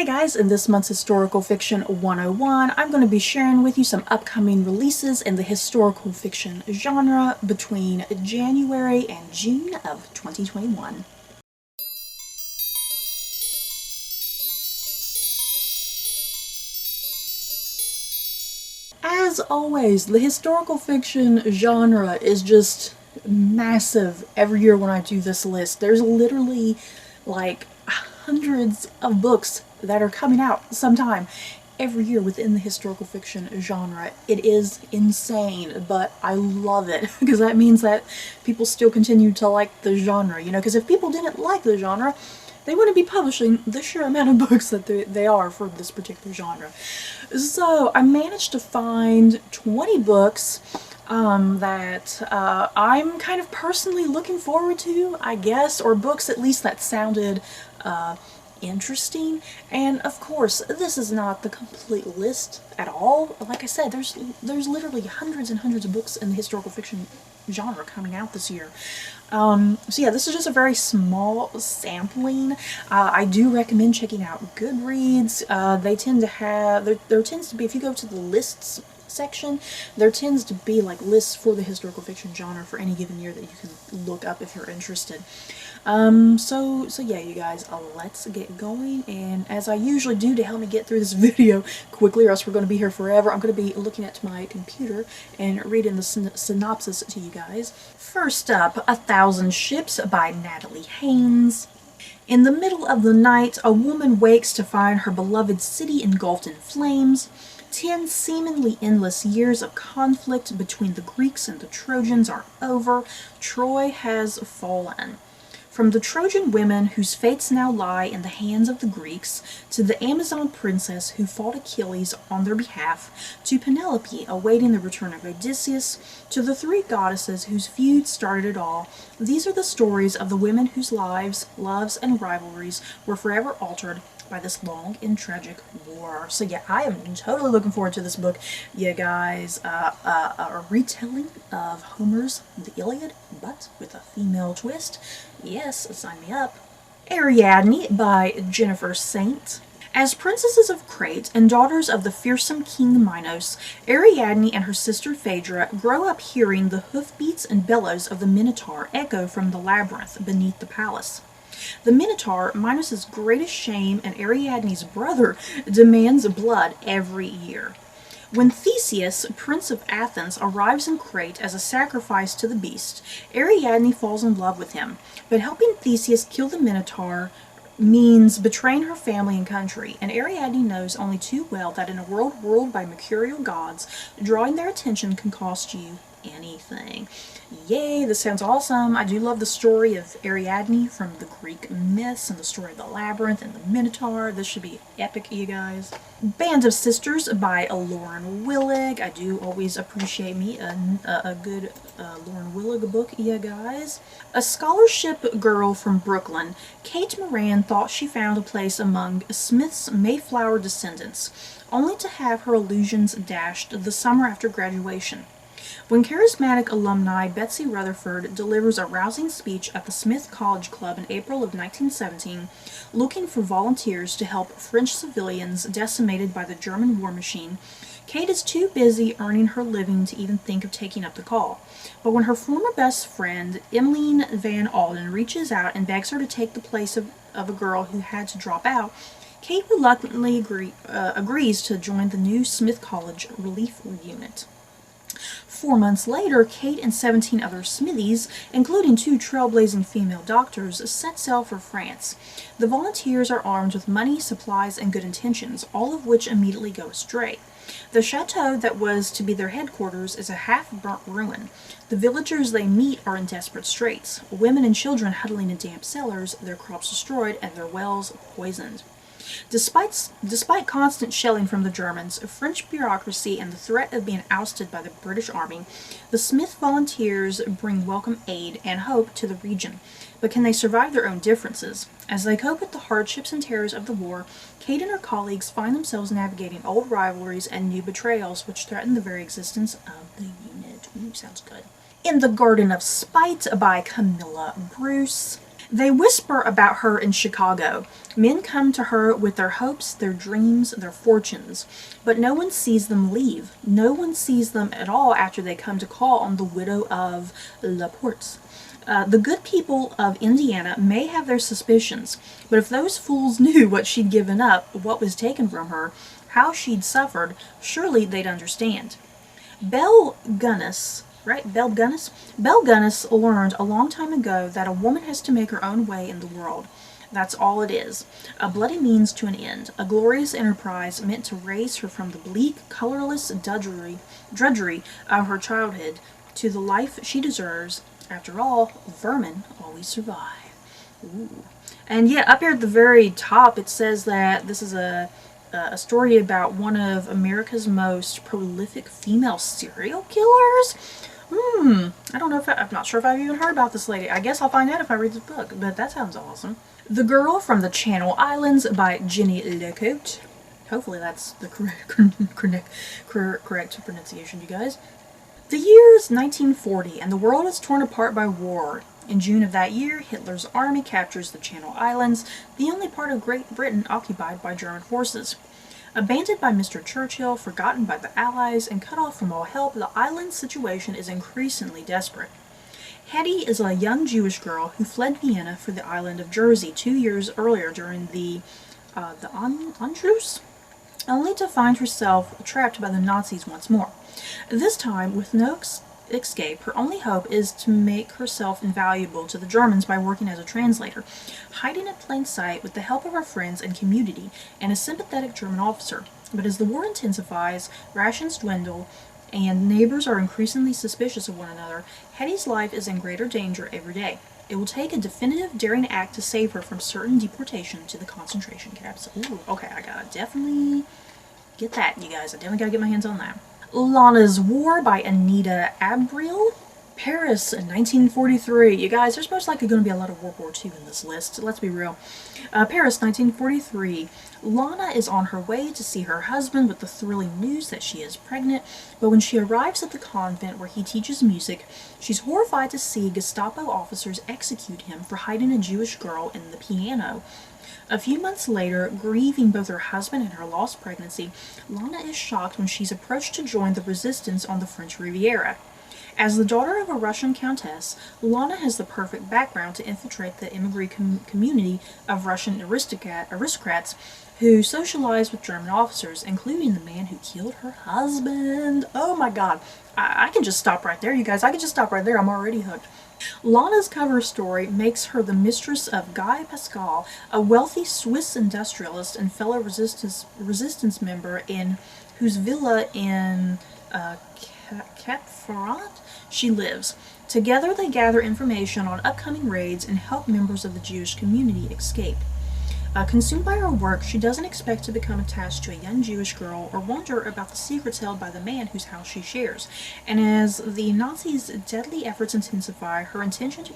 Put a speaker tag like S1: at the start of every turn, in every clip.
S1: Hey guys, in this month's Historical Fiction 101, I'm going to be sharing with you some upcoming releases in the historical fiction genre between January and June of 2021. As always, the historical fiction genre is just massive every year when I do this list. There's literally like hundreds of books that are coming out sometime every year within the historical fiction genre. It is insane, but I love it because that means that people still continue to like the genre, you know, because if people didn't like the genre, they wouldn't be publishing the sheer amount of books that they are for this particular genre. So I managed to find 20 books that I'm kind of personally looking forward to, I guess, or books at least that sounded interesting. And of course, this is not the complete list at all. Like I said, there's literally hundreds and hundreds of books in the historical fiction genre coming out this year. So yeah, this is just a very small sampling. I do recommend checking out Goodreads. They tend to have, there tends to be, if you go to the lists section, there tends to be like lists for the historical fiction genre for any given year that you can look up if you're interested. So yeah, you guys, let's get going. And as I usually do to help me get through this video quickly, or else we're going to be here forever, I'm going to be looking at my computer and reading the synopsis to you guys. First up, 1,000 Ships by Natalie Haynes. In the middle of the night, a woman wakes to find her beloved city engulfed in flames. 10 seemingly endless years of conflict between the Greeks and the Trojans are over. Troy has fallen. From the Trojan women whose fates now lie in the hands of the Greeks, to the Amazon princess who fought Achilles on their behalf, to Penelope awaiting the return of Odysseus, to the three goddesses whose feud started it all, these are the stories of the women whose lives, loves, and rivalries were forever altered by this long and tragic war. So yeah, I am totally looking forward to this book, you guys. A retelling of Homer's The Iliad, but with a female twist. Yes, sign me up. Ariadne by Jennifer Saint. As princesses of Crete and daughters of the fearsome King Minos, Ariadne and her sister Phaedra grow up hearing the hoofbeats and bellows of the Minotaur echo from the labyrinth beneath the palace. The Minotaur, Minos' greatest shame and Ariadne's brother, demands blood every year. When Theseus, Prince of Athens, arrives in Crete as a sacrifice to the beast, Ariadne falls in love with him, but helping Theseus kill the Minotaur means betraying her family and country, and Ariadne knows only too well that in a world ruled by mercurial gods, drawing their attention can cost you anything. Yay, this sounds awesome. I do love the story of Ariadne from the Greek myths and the story of the labyrinth and the Minotaur. This should be epic, you guys. Band of Sisters by Lauren Willig. I do always appreciate me a good Lauren Willig book, you guys. A scholarship girl from Brooklyn, Kate Moran thought she found a place among Smith's Mayflower descendants, only to have her illusions dashed the summer after graduation. When charismatic alumni Betsy Rutherford delivers a rousing speech at the Smith College Club in April of 1917, looking for volunteers to help French civilians decimated by the German war machine, Kate is too busy earning her living to even think of taking up the call. But when her former best friend, Emmeline Van Alden, reaches out and begs her to take the place of a girl who had to drop out, Kate reluctantly agrees to join the new Smith College Relief Unit. 4 months later, Kate and 17 other Smithies, including 2 trailblazing female doctors, set sail for France. The volunteers are armed with money, supplies, and good intentions, all of which immediately go astray. The chateau that was to be their headquarters is a half-burnt ruin. The villagers they meet are in desperate straits, women and children huddling in damp cellars, their crops destroyed, and their wells poisoned. Despite constant shelling from the Germans, French bureaucracy, and the threat of being ousted by the British Army, the Smith volunteers bring welcome aid and hope to the region. But can they survive their own differences? As they cope with the hardships and terrors of the war, Kate and her colleagues find themselves navigating old rivalries and new betrayals which threaten the very existence of the unit. Ooh, sounds good. In the Garden of Spite by Camilla Bruce. They whisper about her in Chicago. Men come to her with their hopes, their dreams, their fortunes, but no one sees them leave. No one sees them at all after they come to call on the widow of Laporte. The good people of Indiana may have their suspicions, but if those fools knew what she'd given up, what was taken from her, how she'd suffered, surely they'd understand. Belle Gunness, right? Belle Gunness? Belle Gunness learned a long time ago that a woman has to make her own way in the world. That's all it is. A bloody means to an end. A glorious enterprise meant to raise her from the bleak, colorless drudgery of her childhood to the life she deserves. After all, vermin always survive. Ooh. And yeah, up here at the very top it says that this is a story about one of America's most prolific female serial killers. I don't know if I'm not sure if I've even heard about this lady. I guess I'll find out if I read this book, but that sounds awesome. The Girl from the Channel Islands by Jenny Lecote. Hopefully that's the correct pronunciation, you guys. The year is 1940, and the world is torn apart by war. In June of that year, Hitler's army captures the Channel Islands, the only part of Great Britain occupied by German forces. Abandoned by Mr. Churchill, forgotten by the Allies, and cut off from all help, the island's situation is increasingly desperate. Hetty is a young Jewish girl who fled Vienna for the island of Jersey 2 years earlier during the Anschluss, only to find herself trapped by the Nazis once more. This time, with no escape, her only hope is to make herself invaluable to the Germans by working as a translator, hiding in plain sight with the help of her friends and community and a sympathetic German officer. But as the war intensifies, rations dwindle, and neighbors are increasingly suspicious of one another, Hetty's life is in greater danger every day. It will take a definitive, daring act to save her from certain deportation to the concentration camps. Ooh, okay, I gotta definitely get that, you guys. I definitely gotta get my hands on that. Lanas War by Anita Abriel. Paris in 1943. You guys, there's most likely going to be a lot of World War II in this list. Let's be real. Paris, 1943. Lana is on her way to see her husband with the thrilling news that she is pregnant, but when she arrives at the convent where he teaches music, she's horrified to see Gestapo officers execute him for hiding a Jewish girl in the piano. A few months later, grieving both her husband and her lost pregnancy, Lana is shocked when she's approached to join the resistance on the French Riviera. As the daughter of a Russian countess, Lana has the perfect background to infiltrate the immigrant community of Russian aristocrats who socialize with German officers, including the man who killed her husband. Oh my god. I can just stop right there, you guys. I can just stop right there. I'm already hooked. Lana's cover story makes her the mistress of Guy Pascal, a wealthy Swiss industrialist and fellow resistance member in whose villa in Catferrat she lives. Together they gather information on upcoming raids and help members of the Jewish community escape. Consumed by her work, she doesn't expect to become attached to a young Jewish girl or wonder about the secrets held by the man whose house she shares. And as the Nazis' deadly efforts intensify, her intention to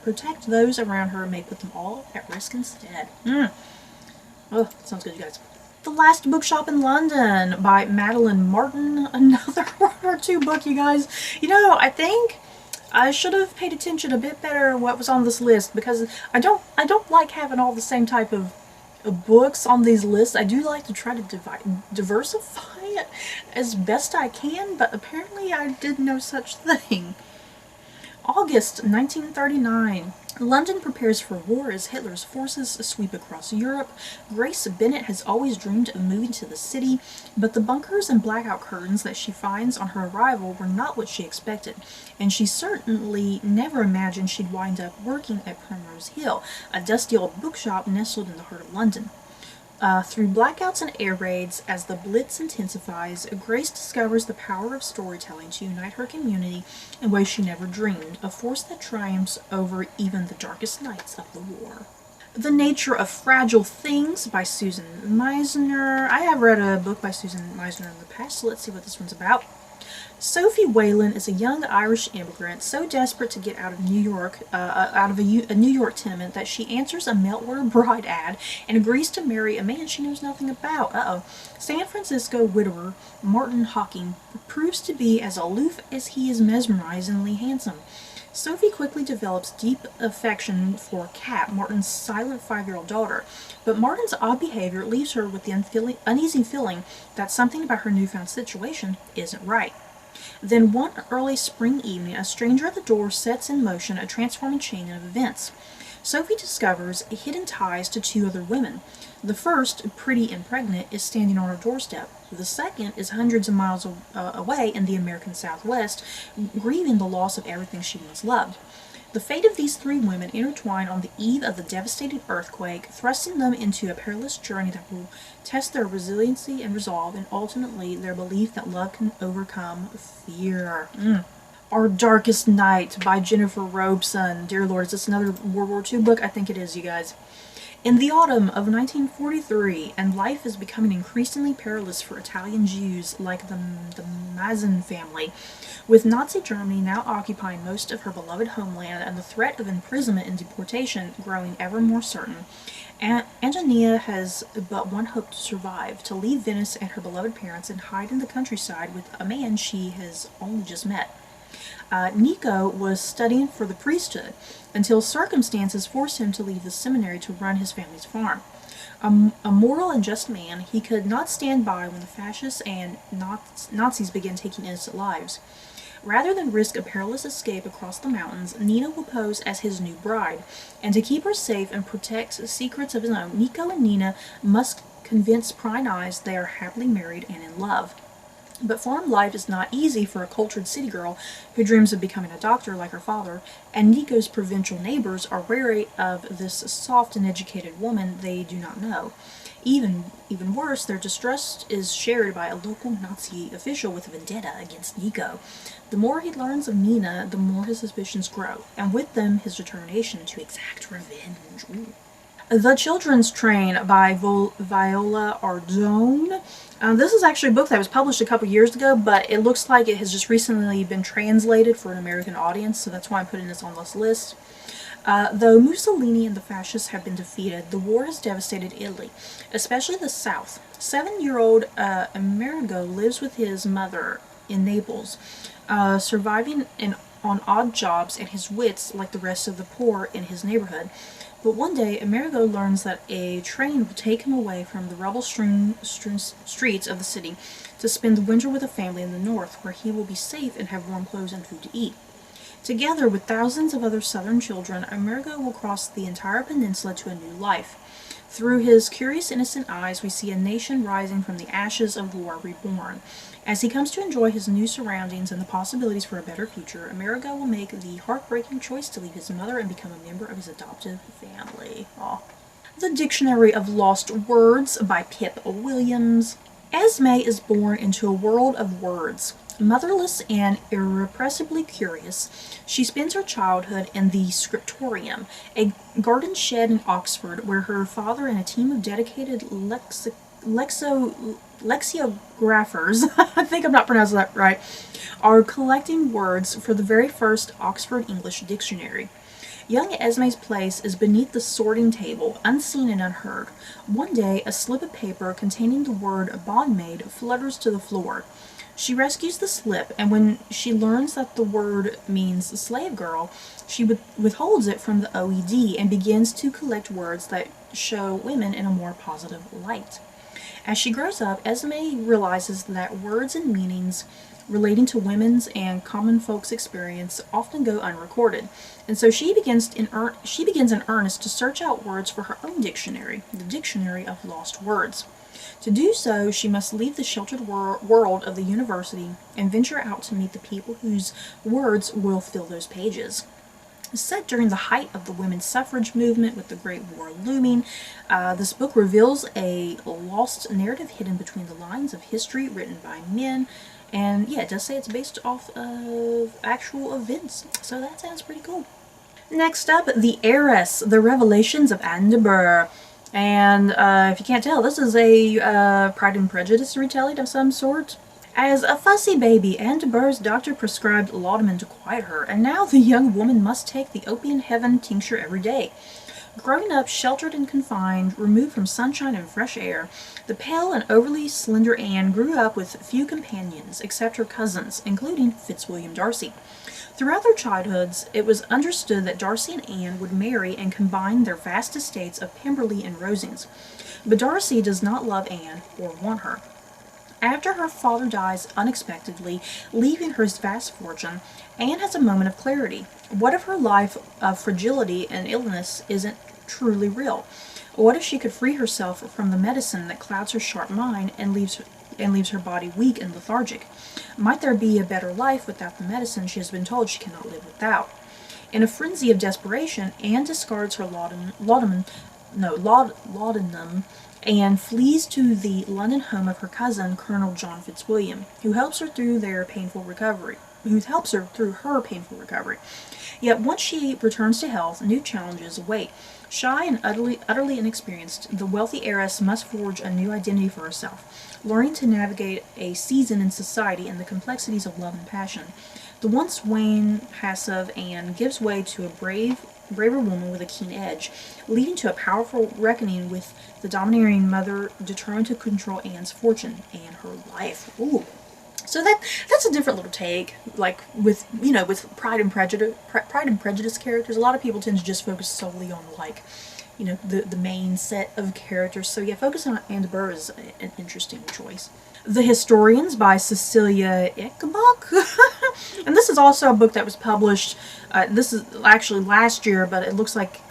S1: protect those around her may put them all at risk instead. Oh, sounds good, you guys. The Last Bookshop in London by Madeline Martin. Another World War II book, you guys. You know, I think I should have paid attention a bit better to what was on this list, because I don't like having all the same type of books on these lists. I do like to try to diversify it as best I can, but apparently I did no such thing. August 1939. London prepares for war as Hitler's forces sweep across Europe. Grace Bennett has always dreamed of moving to the city, but the bunkers and blackout curtains that she finds on her arrival were not what she expected, and she certainly never imagined she'd wind up working at Primrose Hill, a dusty old bookshop nestled in the heart of London. Through blackouts and air raids, as the Blitz intensifies, Grace discovers the power of storytelling to unite her community in ways she never dreamed, a force that triumphs over even the darkest nights of the war. The Nature of Fragile Things by Susan Meisner. I have read a book by Susan Meisner in the past, so let's see what this one's about. Sophie Whalen is a young Irish immigrant so desperate to get out of New York, out of a New York tenement, that she answers a mail-order bride ad and agrees to marry a man she knows nothing about. San Francisco widower Martin Hawking proves to be as aloof as he is mesmerizingly handsome. Sophie quickly develops deep affection for Kat, Martin's silent 5-year-old daughter, but Martin's odd behavior leaves her with the uneasy feeling that something about her newfound situation isn't right. Then one early spring evening, a stranger at the door sets in motion a transforming chain of events. Sophie discovers hidden ties to 2 other women. The first, pretty and pregnant, is standing on her doorstep. The second is hundreds of miles away in the American Southwest, grieving the loss of everything she once loved. The fate of these 3 women intertwine on the eve of the devastating earthquake, thrusting them into a perilous journey that will test their resiliency and resolve, and ultimately their belief that love can overcome fear. Our Darkest Night by Jennifer Robeson. Dear Lord, is this another World War II book? I think it is, you guys. In the autumn of 1943, and life is becoming increasingly perilous for Italian Jews like the Mazin family, with Nazi Germany now occupying most of her beloved homeland and the threat of imprisonment and deportation growing ever more certain, Antonia has but one hope to survive: to leave Venice and her beloved parents and hide in the countryside with a man she has only just met. Nico was studying for the priesthood until circumstances forced him to leave the seminary to run his family's farm. A moral and just man, he could not stand by when the fascists and Nazis began taking innocent lives. Rather than risk a perilous escape across the mountains, Nina will pose as his new bride, and to keep her safe and protect secrets of his own, Nico and Nina must convince prying eyes they are happily married and in love. But farm life is not easy for a cultured city girl who dreams of becoming a doctor like her father, and Nico's provincial neighbors are wary of this soft and educated woman they do not know. Even worse, their distrust is shared by a local Nazi official with a vendetta against Nico. The more he learns of Nina, the more his suspicions grow, and with them his determination to exact revenge. Ooh. The Children's Train by Viola Ardone. This is actually a book that was published a couple years ago, but it looks like it has just recently been translated for an American audience, so that's why I'm putting this on this list. Though Mussolini and the fascists have been defeated, the war has devastated Italy, especially the south. 7-year-old Amerigo lives with his mother in Naples, surviving on odd jobs and his wits like the rest of the poor in his neighborhood. But one day, Amerigo learns that a train will take him away from the rubble-strewn streets of the city to spend the winter with a family in the north, where he will be safe and have warm clothes and food to eat. Together with thousands of other southern children, Amerigo will cross the entire peninsula to a new life. Through his curious, innocent eyes, we see a nation rising from the ashes of war reborn. As he comes to enjoy his new surroundings and the possibilities for a better future, Amerigo will make the heartbreaking choice to leave his mother and become a member of his adoptive family. Aww. The Dictionary of Lost Words by Pip Williams. Esme is born into a world of words. Motherless and irrepressibly curious, she spends her childhood in the Scriptorium, a garden shed in Oxford, where her father and a team of dedicated lexicographers, I think I'm not pronouncing that right, are collecting words for the very first Oxford English Dictionary. Young Esme's place is beneath the sorting table, unseen and unheard. One day, a slip of paper containing the word bondmaid flutters to the floor. She rescues the slip, and when she learns that the word means slave girl, she withholds it from the OED and begins to collect words that show women in a more positive light. As she grows up, Esme realizes that words and meanings relating to women's and common folks' experience often go unrecorded, and so she begins in earnest to search out words for her own dictionary, the Dictionary of Lost Words. To do so, she must leave the sheltered world of the university and venture out to meet the people whose words will fill those pages. Set during the height of the women's suffrage movement with the Great War looming, this book reveals a lost narrative hidden between the lines of history written by men, and yeah, it does say it's based off of actual events, so that sounds pretty cool. Next up, The Heiress, The Revelations of Anne de Burgh. And if you can't tell, this is a Pride and Prejudice retelling of some sort. As a fussy baby, Anne de Burgh's doctor prescribed laudanum to quiet her, and now the young woman must take the opium heaven tincture every day. Growing up sheltered and confined, removed from sunshine and fresh air, the pale and overly slender Anne grew up with few companions except her cousins, including Fitzwilliam Darcy. Throughout their childhoods, it was understood that Darcy and Anne would marry and combine their vast estates of Pemberley and Rosings. But Darcy does not love Anne or want her. After her father dies unexpectedly, leaving her his vast fortune, Anne has a moment of clarity. What if her life of fragility and illness isn't truly real? What if she could free herself from the medicine that clouds her sharp mind and leaves her body weak and lethargic? Might there be a better life without the medicine she has been told she cannot live without? In a frenzy of desperation, Anne discards her laudanum and flees to the London home of her cousin, Colonel John Fitzwilliam, who helps her through her painful recovery. Yet once she returns to health, new challenges await. Shy and utterly inexperienced, the wealthy heiress must forge a new identity for herself, learning to navigate a season in society and the complexities of love and passion. The once wan, passive Anne gives way to a braver woman with a keen edge, leading to a powerful reckoning with the domineering mother determined to control Anne's fortune and her life. Ooh. So that's a different little take, like with Pride and Prejudice characters. A lot of people tend to just focus solely on the main set of characters. So yeah, focusing on Anne de Burgh is an interesting choice. The Historians by Cecilia Ekebach. And this is also a book that was published, this is actually last year, but it looks like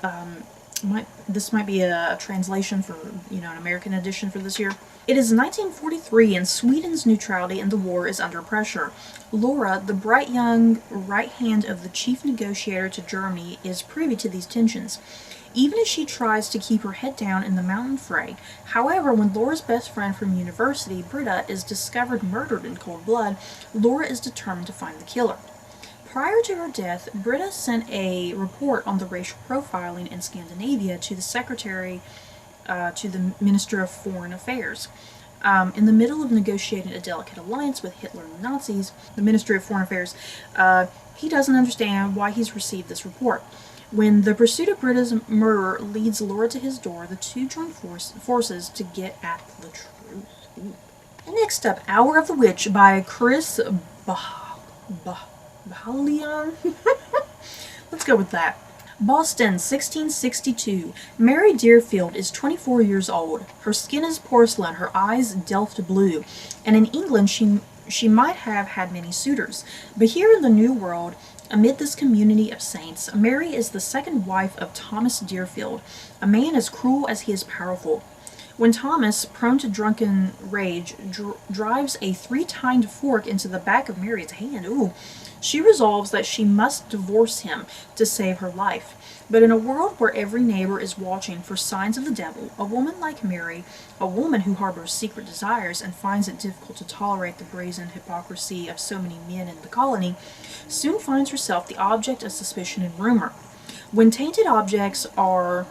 S1: this might be a translation for, an American edition for this year. It is 1943 and Sweden's neutrality in the war is under pressure. Laura, the bright young right hand of the chief negotiator to Germany, is privy to these tensions, even as she tries to keep her head down in the mountain fray. However, when Laura's best friend from university, Britta, is discovered murdered in cold blood, Laura is determined to find the killer. Prior to her death, Britta sent a report on the racial profiling in Scandinavia to the Minister of Foreign Affairs. In the middle of negotiating a delicate alliance with Hitler and the Nazis, the Ministry of Foreign Affairs, he doesn't understand why he's received this report. When the pursuit of Britta's murderer leads Laura to his door, the two join forces to get at the truth. Ooh. And next up, Hour of the Witch by Chris Bahalian. Let's go with that. Boston, 1662. Mary Deerfield is 24 years old. Her skin is porcelain, her eyes Delft blue, and in England she might have had many suitors. But here in the New World, amid this community of saints, Mary is the second wife of Thomas Deerfield, a man as cruel as he is powerful. When Thomas, prone to drunken rage, drives a 3-tined fork into the back of Mary's hand, she resolves that she must divorce him to save her life. But in a world where every neighbor is watching for signs of the devil, a woman like Mary, a woman who harbors secret desires and finds it difficult to tolerate the brazen hypocrisy of so many men in the colony, soon finds herself the object of suspicion and rumor. When tainted objects are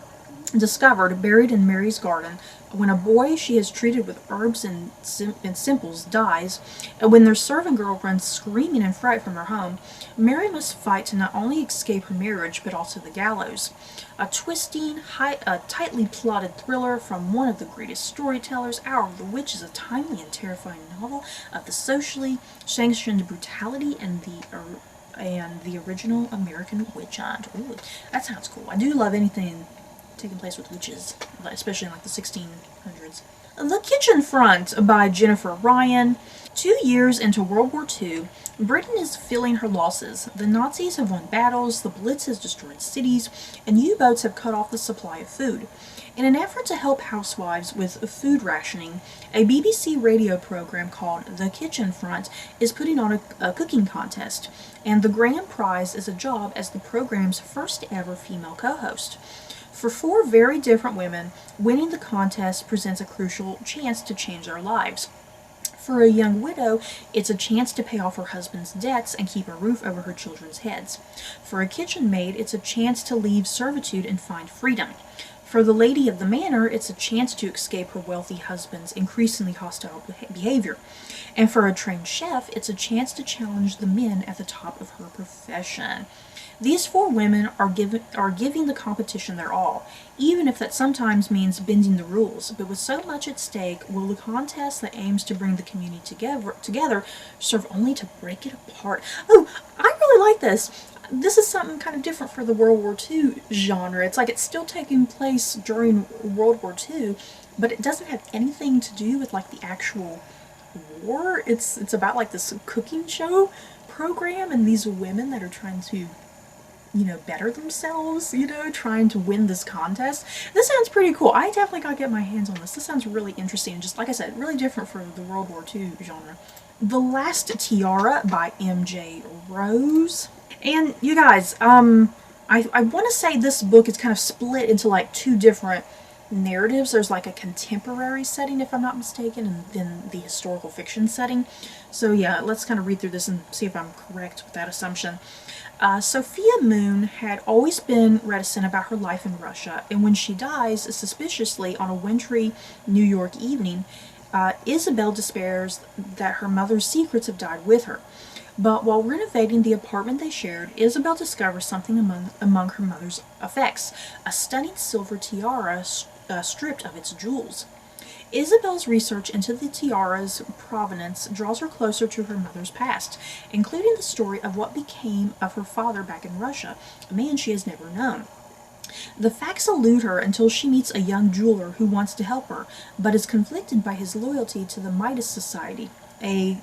S1: discovered buried in Mary's garden, when a boy she has treated with herbs and simples dies, and when their servant girl runs screaming in fright from her home, Mary must fight to not only escape her marriage but also the gallows. A twisting, tightly plotted thriller from one of the greatest storytellers, Hour of the Witch is a timely and terrifying novel of the socially sanctioned brutality and the original American witch hunt. Ooh, that sounds cool. I do love anything taking place with witches, especially in the 1600s. The Kitchen Front by Jennifer Ryan. 2 years into World War II, Britain is feeling her losses. The Nazis have won battles, the Blitz has destroyed cities, and U-boats have cut off the supply of food. In an effort to help housewives with food rationing, a BBC radio program called The Kitchen Front is putting on a cooking contest, and the grand prize is a job as the program's first ever female co-host. For 4 very different women, winning the contest presents a crucial chance to change their lives. For a young widow, it's a chance to pay off her husband's debts and keep a roof over her children's heads. For a kitchen maid, it's a chance to leave servitude and find freedom. For the lady of the manor, it's a chance to escape her wealthy husband's increasingly hostile behavior. And for a trained chef, it's a chance to challenge the men at the top of her profession. These four women are giving the competition their all, even if that sometimes means bending the rules. But with so much at stake, will the contest that aims to bring the community together serve only to break it apart? Oh, I really like this. This is something kind of different for the World War II genre. It's like it's still taking place during World War II, but it doesn't have anything to do with like the actual war. It's about like this cooking show program and these women that are trying to, better themselves, trying to win this contest. This sounds pretty cool. I definitely gotta get my hands on this. This sounds really interesting. Just like I said, really different for the World War II genre. The Last Tiara by M.J. Rose. And you guys, I want to say this book is kind of split into like two different narratives. There's like a contemporary setting, if I'm not mistaken, and then the historical fiction setting. So yeah, let's kind of read through this and see if I'm correct with that assumption. Sophia Moon had always been reticent about her life in Russia, and when she dies suspiciously on a wintry New York evening, Isabel despairs that her mother's secrets have died with her. But while renovating the apartment they shared, Isabel discovers something among her mother's effects, a stunning silver tiara stripped of its jewels. Isabel's research into the tiara's provenance draws her closer to her mother's past, including the story of what became of her father back in Russia, a man she has never known. The facts elude her until she meets a young jeweler who wants to help her, but is conflicted by his loyalty to the Midas Society, a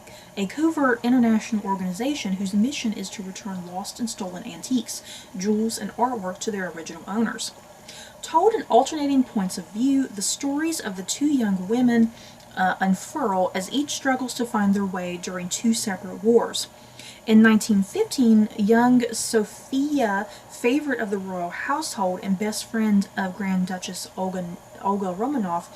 S1: covert international organization whose mission is to return lost and stolen antiques, jewels, and artwork to their original owners. Told in alternating points of view, the stories of the two young women unfurl as each struggles to find their way during two separate wars. In 1915, young Sophia, favorite of the royal household and best friend of Grand Duchess Olga Romanov,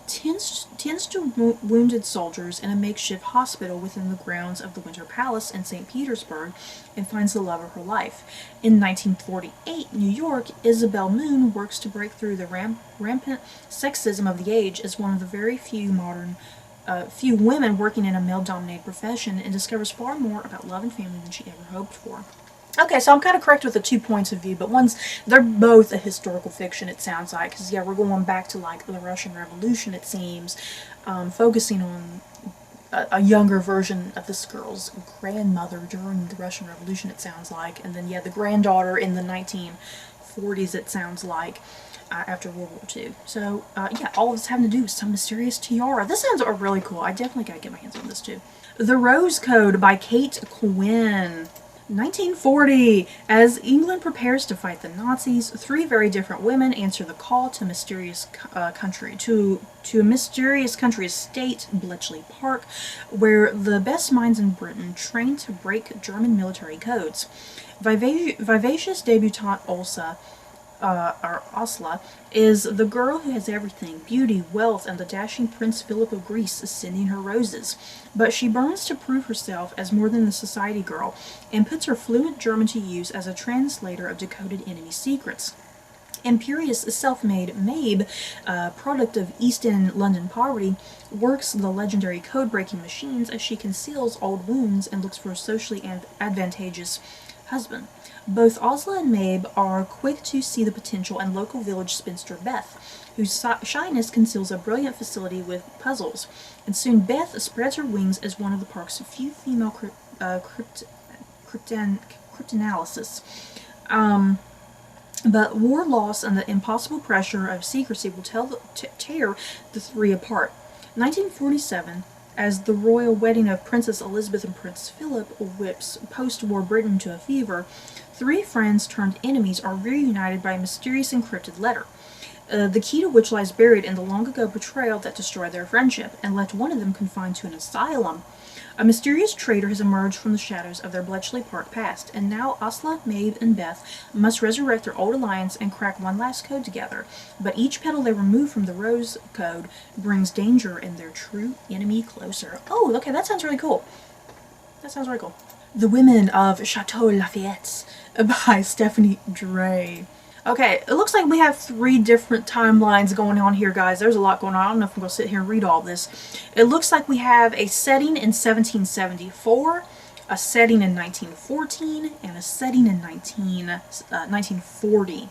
S1: tends to wounded soldiers in a makeshift hospital within the grounds of the Winter Palace in St. Petersburg and finds the love of her life. In 1948, New York, Isabel Moon works to break through the rampant sexism of the age as one of the very few women working in a male-dominated profession, and discovers far more about love and family than she ever hoped for. Okay, so I'm kind of correct with the 2 points of view, but they're both a historical fiction, it sounds like, because, yeah, we're going back to, like, the Russian Revolution, it seems, focusing on a younger version of this girl's grandmother during the Russian Revolution, it sounds like, and then, yeah, the granddaughter in the 1940s, it sounds like, after World War II. So, yeah, all of this having to do with some mysterious tiara. This sounds really cool. I definitely gotta get my hands on this, too. The Rose Code by Kate Quinn. 1940. As England prepares to fight the Nazis, 3 very different women answer the call to a mysterious country estate, Bletchley Park, where the best minds in Britain train to break German military codes. Vivacious debutante Osla is the girl who has everything: beauty, wealth, and the dashing Prince Philip of Greece sending her roses. But she burns to prove herself as more than a society girl, and puts her fluent German to use as a translator of decoded enemy secrets. Imperious self-made Mabe, product of East End London poverty, works the legendary code-breaking machines as she conceals old wounds and looks for a socially advantageous husband. Both Osla and Mabe are quick to see the potential in local village spinster Beth, whose shyness conceals a brilliant facility with puzzles, and soon Beth spreads her wings as one of the park's few female cryptanalysts. But war loss and the impossible pressure of secrecy will tear the 3 apart. 1947, as the royal wedding of Princess Elizabeth and Prince Philip whips post-war Britain to a fever, 3 friends turned enemies are reunited by a mysterious encrypted letter, the key to which lies buried in the long-ago betrayal that destroyed their friendship and left one of them confined to an asylum. A mysterious traitor has emerged from the shadows of their Bletchley Park past, and now Osla, Maeve, and Beth must resurrect their old alliance and crack one last code together. But each petal they remove from the Rose Code brings danger and their true enemy closer. Oh, okay, that sounds really cool. That sounds really cool. The Women of Chateau Lafayette by Stephanie Dray. Okay, it looks like we have 3 different timelines going on here, guys. There's a lot going on. I don't know if I'm going to sit here and read all this. It looks like we have a setting in 1774, a setting in 1914, and a setting in 1940.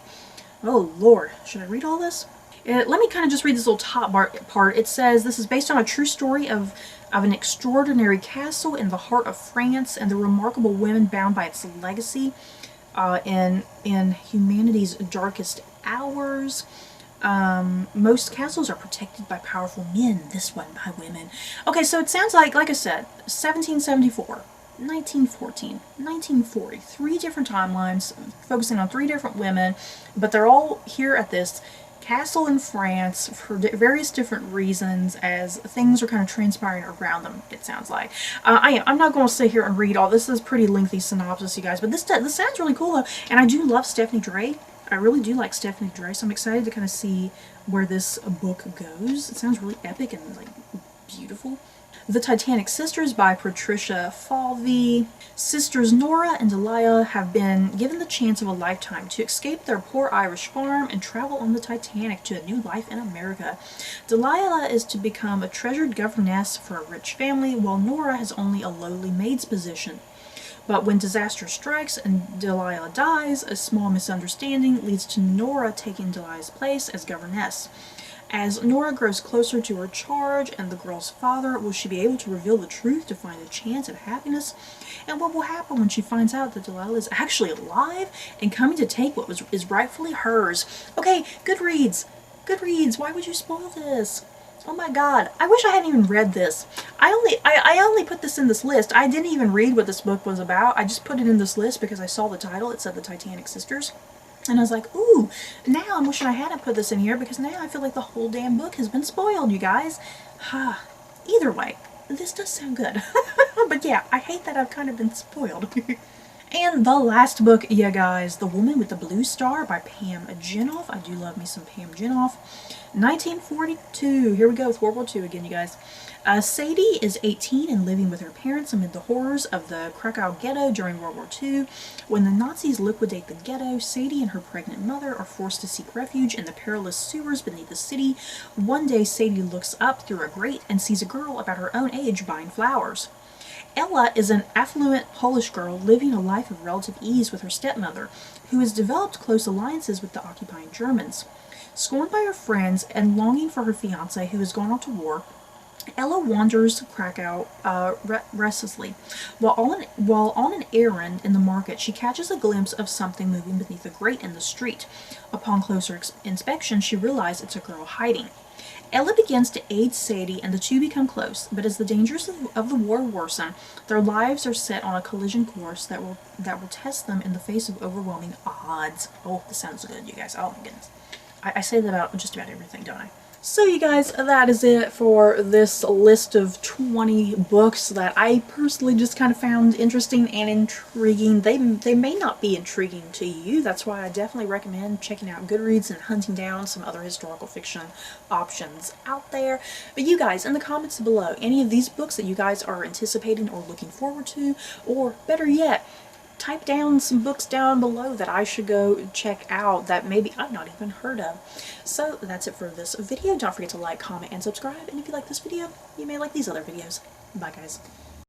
S1: Oh, Lord. Should I read all this? Let me kind of just read this little top part. It says, this is based on a true story of an extraordinary castle in the heart of France and the remarkable women bound by its legacy. In humanity's darkest hours. Most castles are protected by powerful men, this one by women. Okay, so it sounds like I said, 1774, 1914, 1940, 3 different timelines, focusing on 3 different women, but they're all here at this castle in France for various different reasons as things are kind of transpiring around them, it sounds like. I'm not going to sit here and read all this. Is pretty lengthy synopsis, you guys, but this sounds really cool though, and I do love Stephanie Dray. I really do like Stephanie Dray, so I'm excited to kind of see where this book goes. It sounds really epic and like beautiful. The Titanic Sisters by Patricia Falvey. Sisters Nora and Delilah have been given the chance of a lifetime to escape their poor Irish farm and travel on the Titanic to a new life in America. Delilah is to become a treasured governess for a rich family, while Nora has only a lowly maid's position. But when disaster strikes and Delilah dies, a small misunderstanding leads to Nora taking Delilah's place as governess. As Nora grows closer to her charge and the girl's father, will she be able to reveal the truth to find a chance at happiness? And what will happen when she finds out that Delilah is actually alive and coming to take what is rightfully hers? Okay, Goodreads! Goodreads, why would you spoil this? Oh my god, I wish I hadn't even read this. I only put this in this list. I didn't even read what this book was about. I just put it in this list because I saw the title. It said The Titanic Sisters. And I was like, ooh, now I'm wishing I hadn't put this in here because now I feel like the whole damn book has been spoiled, you guys. Either way, this does sound good. But yeah, I hate that I've kind of been spoiled. And the last book, you guys, The Woman with the Blue Star by Pam Jenoff. I do love me some Pam Jenoff. 1942. Here we go with World War II again, you guys. Sadie is 18 and living with her parents amid the horrors of the Krakow ghetto during World War II. When the Nazis liquidate the ghetto, Sadie and her pregnant mother are forced to seek refuge in the perilous sewers beneath the city. One day, Sadie looks up through a grate and sees a girl about her own age buying flowers. Ella is an affluent Polish girl living a life of relative ease with her stepmother, who has developed close alliances with the occupying Germans. Scorned by her friends and longing for her fiancé who has gone off to war, Ella wanders Krakow restlessly. While on an errand in the market, she catches a glimpse of something moving beneath a grate in the street. Upon closer inspection, she realizes it's a girl hiding. Ella begins to aid Sadie and the two become close, but as the dangers of the war worsen, their lives are set on a collision course that will test them in the face of overwhelming odds. Oh, this sounds good, you guys. Oh my goodness. I say that about just about everything, don't I? So you guys, that is it for this list of 20 books that I personally just kind of found interesting and intriguing. They may not be intriguing to you. That's why I definitely recommend checking out Goodreads and hunting down some other historical fiction options out there. But you guys, in the comments below, any of these books that you guys are anticipating or looking forward to, or better yet, type down some books down below that I should go check out that maybe I've not even heard of. So that's it for this video. Don't forget to like, comment, and subscribe. And if you like this video, you may like these other videos. Bye, guys.